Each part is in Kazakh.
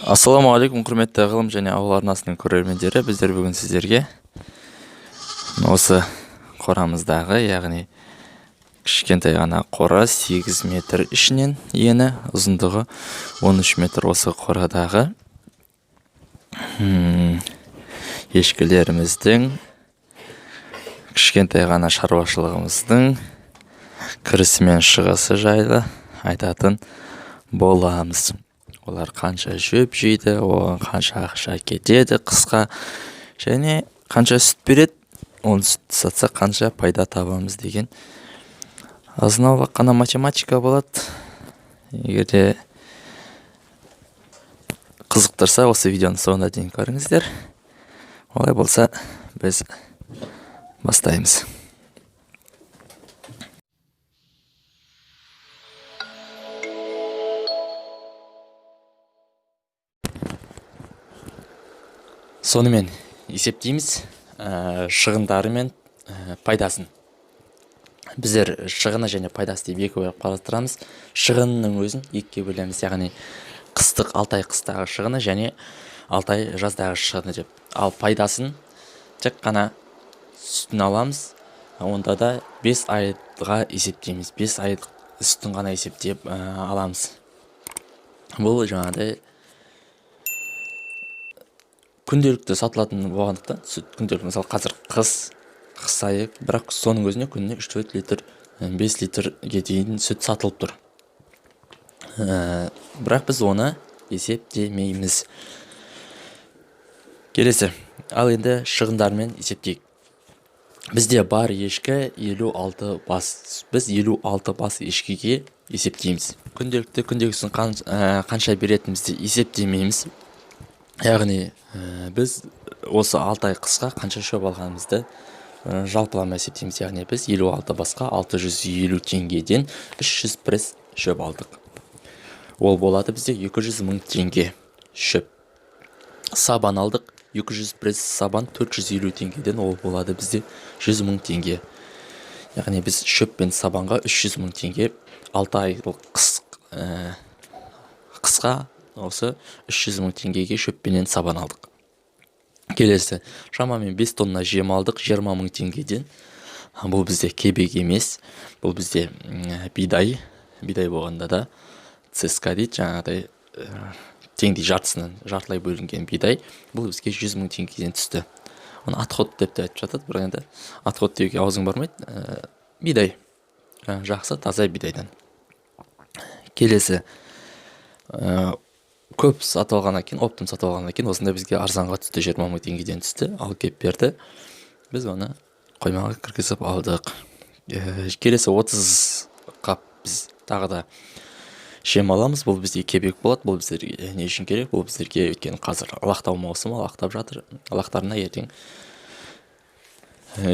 Ассаламу алейкум, құрметті ғылым және ауыл арнасының көрермендері. Біздер бүгін сіздерге осы қорамыздағы, яғни кішкентай ғана қора, 8 метр ішінен ені, ұзындығы 13 метр осы қорадағы ешкілеріміздің, кішкентай ғана шаруашылығымыздың кірісі мен шығысы жайлы айтатын боламыз. Олар қанша шөп жейді, оған қанша ақша кетеді қысқа, және қанша сүт береді, оны сүт сатса қанша пайда табамыз деген азын-аулақ қана математика болады. Егер де қызықтырса, осы видеоны соңына дейін көріңіздер. Олай болса, біз бастаймыз. Сонымен есептейміз шығындары мен пайдасын. Біздер шығыны және пайдасы деп екі бөліп қарастырамыз. Шығынның өзін екіге бөлеміз, яғни қыстық 6 ай қыстағы шығыны және 6 ай жаздағы шығыны деп. Ал пайдасын тек қана сүтін аламыз, онда да 5 айға есептейміз. 5 ай сүтін ғана есептеп аламыз. Бұл жаңағыдай күнделікті сатылатын болғандықтан, сүт күнделікті, мысалы қазір қыс айы, бірақ соның өзіне күніне 3-4 литр, 5 литрге дейін сүт сатылып тұр. Бірақ біз оны есептемейміз. Келесі, ал енді шығындармен есептейік. Бізде бар ешкі 56 бас. Біз 56 бас ешкіге есептейміз. Күндегісін қанша беретінімізді есептемейміз. Яғни біз осы 6 ай қысқа қанша шөп алғанымызды жалпылама есептейміз. Яғни біз 56 басқа 650 теңгеден 300 пресс шөп алдық. Ол болады бізде 200 мың теңге шөп. Сабан алдық, 200 пресс сабан 450 теңгеден, ол болады бізде 100 мың теңге. Яғни біз шөп пен сабанға 300 мың теңге 6 айлық қысқа осы 300 мың теңгеге шөппенен сабан алдық. Келесі, шамамен 5 тонна жем алдық 20 мың теңгеден. Бұл бізде кебек емес, бұл бізде бидай болғанда да цеска дейді, жаңағыдай теңдей жартылай бөлінген бидай. Бұл бізге 100 мың теңгеден түсті. Оны отход деп те айтып жатады, бірақ енді отход деуге аузың бармайды. Бидай, жақсы таза бидайдан. Келесі, көп сатып алғаннан кейін, оптым сатып алғаннан кейін, осында бізге арзанға түсті, 20 мың теңгеден түсті. Ал кеп берді, біз оны қоймаға кіргізіп алдық. Келесі 30 қап біз тағы да жем аламыз. Бұл бізде кебек болады. Бұл біздерге не үшін керек? Бұл біздерге өткен қазір лақтау маусымы, лақтап жатыр. Лақтарына ертең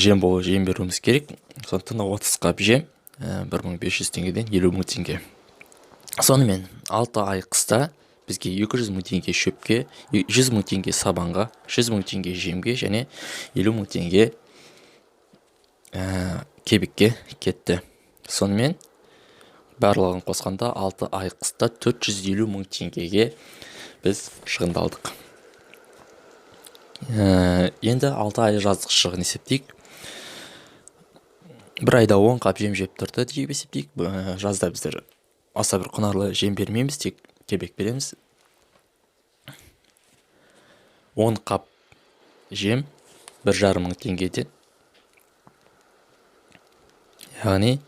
жем беруіміз керек. Сондықтан 30 қап жем 1500 теңгеден 50 мың теңге. Сонымен 6 ай қыста бізге 200 мың теңге шөпке, 100 мың теңге сабанға, 100 мың теңге жемге және 50 мың теңге кебекке кетті. Сонымен барлығын қосқанда 6 ай қыста 450 мың теңгеге біз шығындалдық. Енді 6 ай жаздық шығын есептейік. Бір айда 10 қап жем жеп тұрды деп есептейік. Жазда біздер аса бір құнарлы жем бермейміз, тек кебек береміз. 10 қап жем 1,5 мың теңгеден. Яғни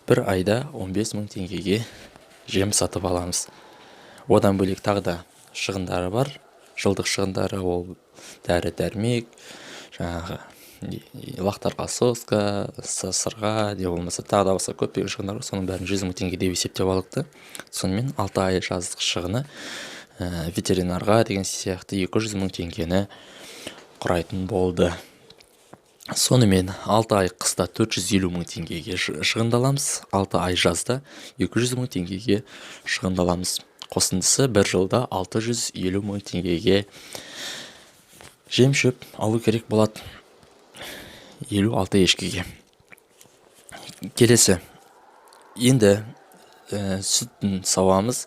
бір айда 15 мың теңгеге жем сатып аламыз. Одан бөлек тағы да шығындары бар. Жылдық шығындары ол дәрі-дәрмек, жаңағы лақтарға соска, сырға, не болмаса тағы да басқа көптеген шығындар бар. Соның бәрін 100 мың теңге деп есептеп алдық. Сонымен 6 ай жаздық шығыны ветеринарға деген сияқты 200 мың теңгені құрайтын болды. Сонымен 6 ай қыста 450 мың теңгеге шығындаламыз, 6 ай жазда 200 мың теңгеге шығындаламыз. Қосындысы бір жылда 650 мың теңгеге жем шөп алу керек болады 56 ешкіге. Келесі, енді сүтін сауамыз.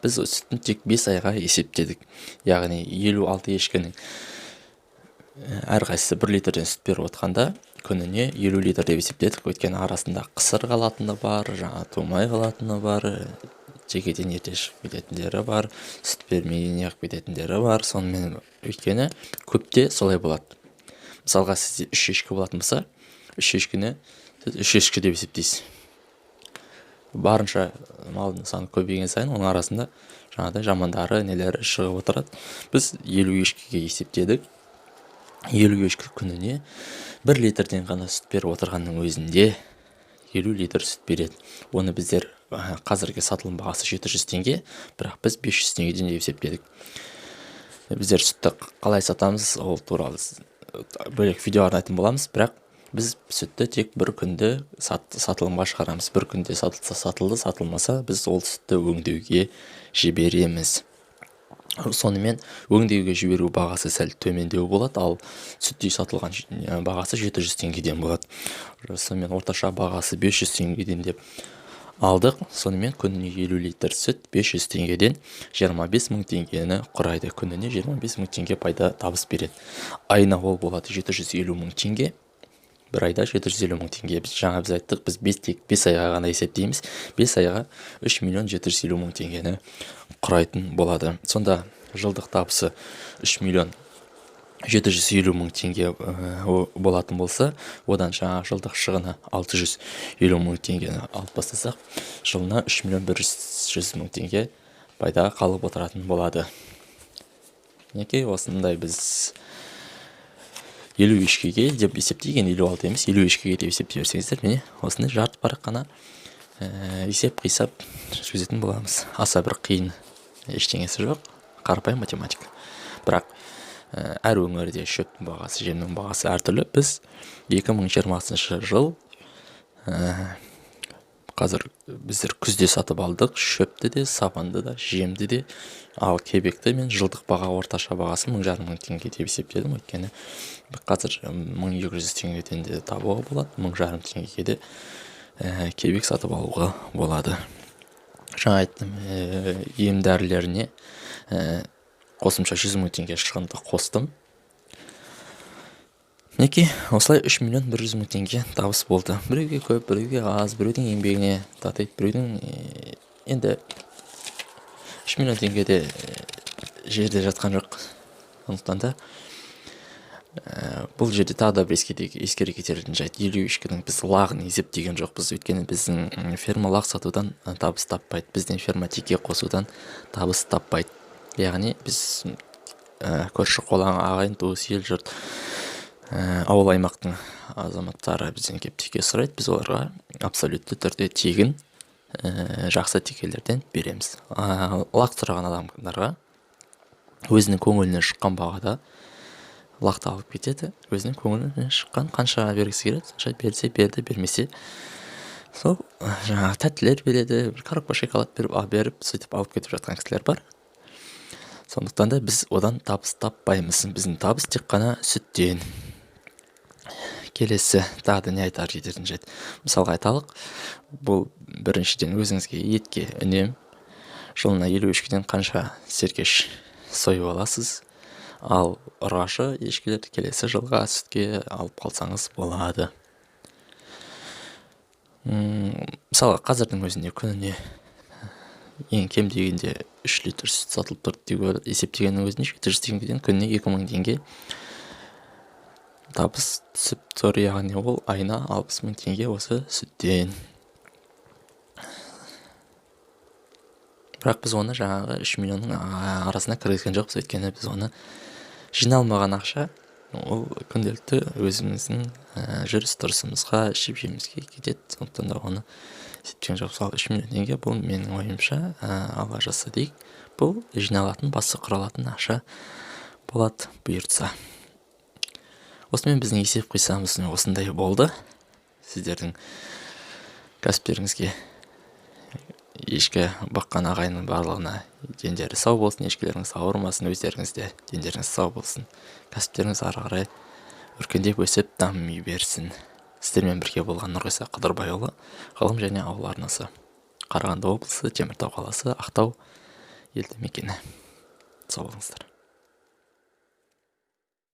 біз сүттін тек 5 айға есептедік. Яғни 56 ешкінің әрқайсысы 1 литрден сүт беріп отқанда күніне 50 литр деп есептедік. Өйткені арасында қысыр қалатыны бар, жаңа тумай қалатыны бар, жекеден ерте шығып кететіндері бар, сүт бермей неғып кететіндері бар. Сонымен өйткені көпте солай болады. Мысалға сізде 3 ешкі болатын болса, 3 ешкіні сіз 3 ешкі деп есептейсіз. Барынша малдың саны көбейген сайын оның арасында жаңағыдай жамандары, нелері шығып отырады. Біз 50 ешкіге есептедік. 50 ешкі күніне 1 литрден ғана сүт беріп отырғанның өзінде 50 литр сүт береді. Оны біздер қазіргі сатылым бағасы 700 теңге, бірақ біз 500 теңгеден есептедік. Біздер сүтті қалай сатамыз, ол туралы бөлек видео арнайтын боламыз, бірақ біз сүтті тек бір күнде сатылымға шығарамыз. Бір күнде сатылса сатылды, сатылмаса біз ол сүтті өңдеуге жібереміз. Сонымен өңдеуге жіберу бағасы сәл төмендеу болады, ал сүттей сатылған бағасы 700 теңгеден болады. Сонымен орташа бағасы 500 теңгеден деп алдық. Сонымен күніне 50 литр сүт 500 теңгеден 25 мың теңгені құрайды. Күніне 25 мың теңге пайда табыс береді. Айына ол болады 750 мың теңге. Бір айда 750 мың теңге. Жаңа біз айттық, біз тек 5 айға ғана есептейміз. 5 айға 3 миллион 750 мың теңгені құрайтын болады. Сонда жылдық табысы 3 миллион 750 мың теңге болатын болса, одан жаңа жылдық шығыны 650 мың теңгені алып бастасақ, жылына 3 миллион 100 мың теңге пайда қалып отыратын болады. Неке осындай біз 50 ешкіге деп есептеген, 56 емес, 50 ешкіге деп есептей берсеңіздер, міне осындай жарты парақ қана есеп қисап жүргізетін боламыз. Аса бір қиын ештеңесі жоқ, қарапайым математика. Бірақ әр өңірде шөптің бағасы, жемнің бағасы әртүрлі. Біз 2020 жыл қазір біздер күзде сатып алдық, шөпті де, сабанды да, жемді де, ал кебекті мен жылдық баға орташа бағасы 1500 теңге деп есептедім. Өйткені қазір 1200 теңгеден де табуға болады, 1500 теңгеге де кебек сатып алуға болады. Жаңа айттым, ем дәрілеріне қосымша 100 мың теңге шығынды қостым. Неке, осылай 3 миллион 100 мың теңге табыс болды. Біреуге көп, біреуге аз, біреудің еңбегіне татиды, біреудің енді 3 миллион теңгеде жерде жатқан жоқ. Сондықтан да бұл жерде тағы да бір ескере кететін жайт, 50 ешкінің біз лағын есептеген жоқпыз. Өйткені біздің ферма лақ сатудан табыс таппайды, біздің ферма теке қосудан табыс таппайды. Яғни біз көрші қолаң ағайын, туыс, ел жұрт, ауыл аймақтың азаматтары бізден кеп теке сұрайды, біз оларға абсолютті түрде тегін жақсы текелерден береміз. Лақ сұраған адамдарға өзінің көңілінен шыққан бағада лақты алып кетеді. Өзінің көңілінен шыққан қанша бергісі келеді, сонша берсе берді, бермесе сол жаңағы тәттілер береді, коробка шоколад беріп сөйтіп алып кетіп жатқан кісілер бар. Сондықтан да біз одан табыс таппаймыз. Біздің табыс тек қана сүттен. Келесі тағы да не айтар жететін жайт. Мысалға айталық, бұл біріншіден өзіңізге етке үнем, жылына 50 ешкіден қанша серкеш сойып аласыз, ал ұрғашы ешкілерді келесі жылға сүтке алып қалсаңыз болады. Мысалға қазірдің өзінде күніне ең кем дегенде 3 литр сүт сатылып тұрды деп есептегеннің өзінде 700 теңгеден күніне 2000 теңге табыс түсіп тұр. Яғни ол айына 60 мың теңге осы сүттен. Бірақ біз оны жаңағы 3 миллионның арасына кіргізген жоқпыз. Өйткені біз оны жиналмаған ақша, ол күнделікті өзіміздің жүріс тұрысымызға, ішіп жемізге кетеді. Сондықтан да оны есептеген жоқпыз. Ал 3 миллион теңге бұл менің ойымша, алла жазса дейік, бұл жиналатын, басы құралатын ақша болады бұйыртса. Осымен біздің есеп қисамыз осындай болды. Сіздердің кәсіптеріңізге, ешкі баққан ағайынның барлығына дендері сау болсын, ешкілеріңіз ауырмасын, өздеріңіз де дендеріңіз сау болсын. Кәсіптеріңіз ары қарай өркендеп өсіп дами берсін. Сіздермен бірге болған Нұрғиса Қыдырбайұлы, ғылым және ауыл арнасы. Қарағанды облысы, Теміртау қаласы, Ақтау елді мекені. Сау болыңыздар.